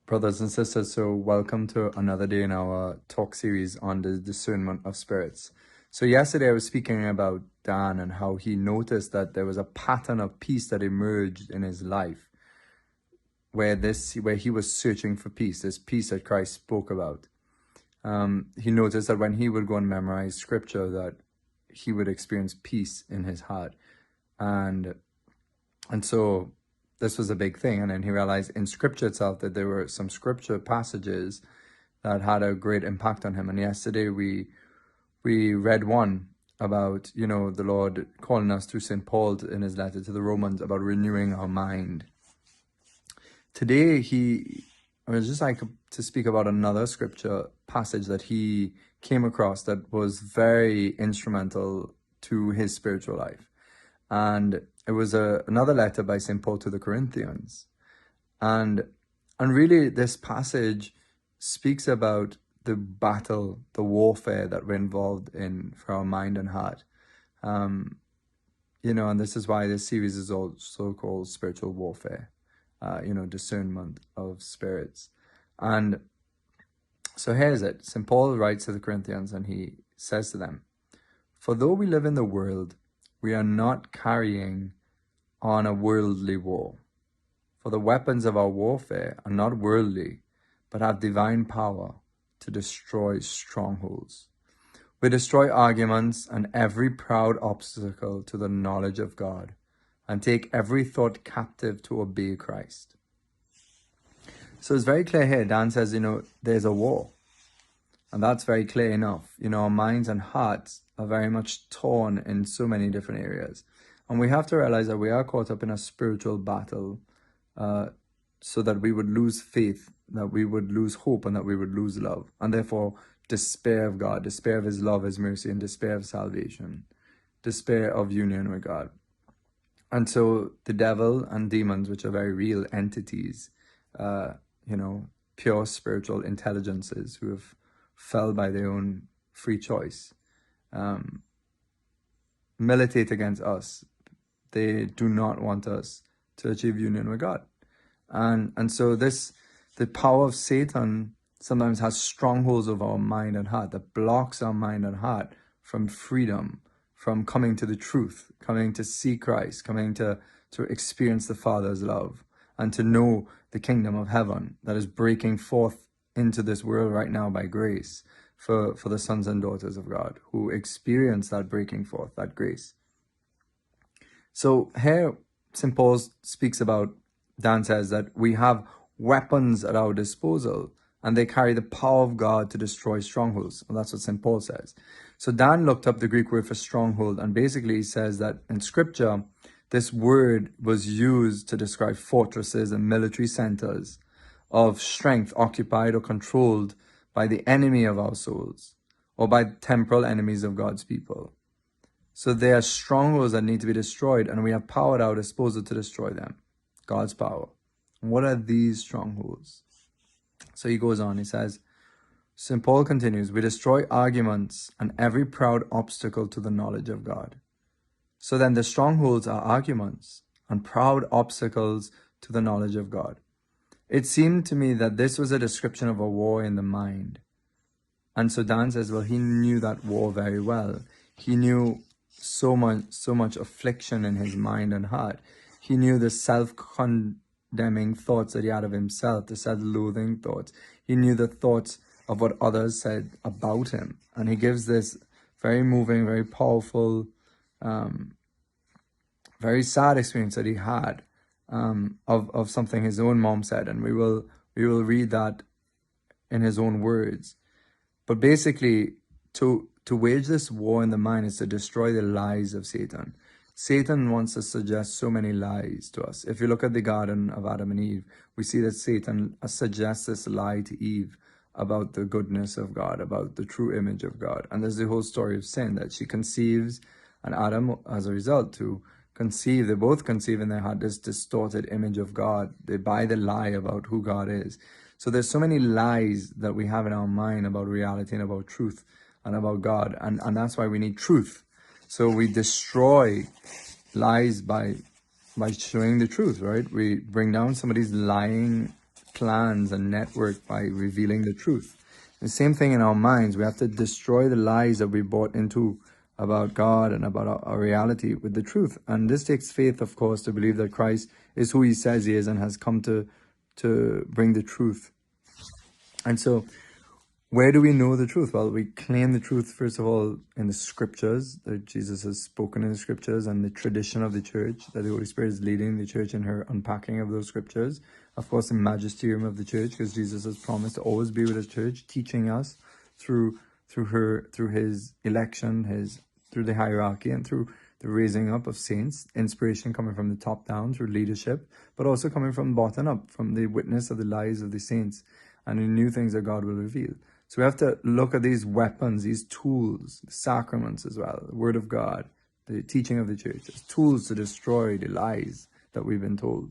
Brothers and sisters, so welcome to another day in our talk series on the discernment of spirits. So yesterday I was speaking about Dan and how he noticed that there was a pattern of peace that emerged in his life where he was searching for peace, this peace that Christ spoke about. He noticed that when he would go and memorize scripture that he would experience peace in his heart. And so this was a big thing. And then he realized in scripture itself that there were some scripture passages that had a great impact on him. And yesterday we read one about, the Lord calling us through St. Paul in his letter to the Romans about renewing our mind. Today I would just like to speak about another scripture passage that he came across that was very instrumental to his spiritual life. And it was another letter by St. Paul to the Corinthians. And really this passage speaks about the battle, the warfare that we're involved in for our mind and heart. And this is why this series is also called Spiritual Warfare, discernment of spirits. And so here's it. St. Paul writes to the Corinthians and he says to them, "For though we live in the world, we are not carrying on a worldly war. For the weapons of our warfare are not worldly, but have divine power to destroy strongholds. We destroy arguments and every proud obstacle to the knowledge of God, and take every thought captive to obey Christ." So it's very clear here. Dan says, there's a war. And that's very clear enough. Our minds and hearts are very much torn in so many different areas. And we have to realize that we are caught up in a spiritual battle so that we would lose faith, that we would lose hope, and that we would lose love. And therefore, despair of God, despair of his love, his mercy, and despair of salvation, despair of union with God. And so the devil and demons, which are very real entities, pure spiritual intelligences who have fell by their own free choice, militate against us. They do not want us to achieve union with God. And so the power of Satan sometimes has strongholds of our mind and heart that blocks our mind and heart from freedom, from coming to the truth, coming to see Christ, coming to experience the Father's love, and to know the kingdom of heaven that is breaking forth into this world right now by grace for the sons and daughters of God who experience that breaking forth, that grace. So here St. Paul speaks about, Dan says that we have weapons at our disposal and they carry the power of God to destroy strongholds. And that's what St. Paul says. So Dan looked up the Greek word for stronghold, and basically he says that in scripture, this word was used to describe fortresses and military centers of strength occupied or controlled by the enemy of our souls or by temporal enemies of God's people. So there are strongholds that need to be destroyed, and we have power at our disposal to destroy them. God's power. And what are these strongholds? So he goes on, he says, St. Paul continues, "We destroy arguments and every proud obstacle to the knowledge of God." So then the strongholds are arguments and proud obstacles to the knowledge of God. It seemed to me that this was a description of a war in the mind. And so Dan says, well, he knew that war very well. He knew so much affliction in his mind and heart. He knew the self-condemning thoughts that he had of himself, the self-loathing thoughts. He knew the thoughts of what others said about him. And he gives this very moving, very powerful, very sad experience that he had of something his own mom said, and we will read that in his own words. But basically, to wage this war in the mind is to destroy the lies of Satan. Satan wants to suggest so many lies to us. If you look at the Garden of Adam and Eve, we see that Satan suggests this lie to Eve about the goodness of God, about the true image of God. And there's the whole story of sin, that she conceives, and Adam, as a result, to conceive, they both conceive in their heart this distorted image of God. They buy the lie about who God is. So there's so many lies that we have in our mind about reality and about truth and about God. And that's why we need truth. So we destroy lies by showing the truth, right? We bring down somebody's lying plans and network by revealing the truth. The same thing in our minds. We have to destroy the lies that we bought into about God and about our reality with the truth. And this takes faith, of course, to believe that Christ is who he says he is and has come to bring the truth. And so, where do we know the truth? Well, we claim the truth, first of all, in the scriptures, that Jesus has spoken in the scriptures, and the tradition of the church, that the Holy Spirit is leading the church in her unpacking of those scriptures. Of course, the magisterium of the church, because Jesus has promised to always be with his church, teaching us through his election, through the hierarchy, and through the raising up of saints, inspiration coming from the top down through leadership, but also coming from the bottom up, from the witness of the lives of the saints and the new things that God will reveal. So we have to look at these weapons, these tools, the sacraments as well, the word of God, the teaching of the church, as tools to destroy the lies that we've been told.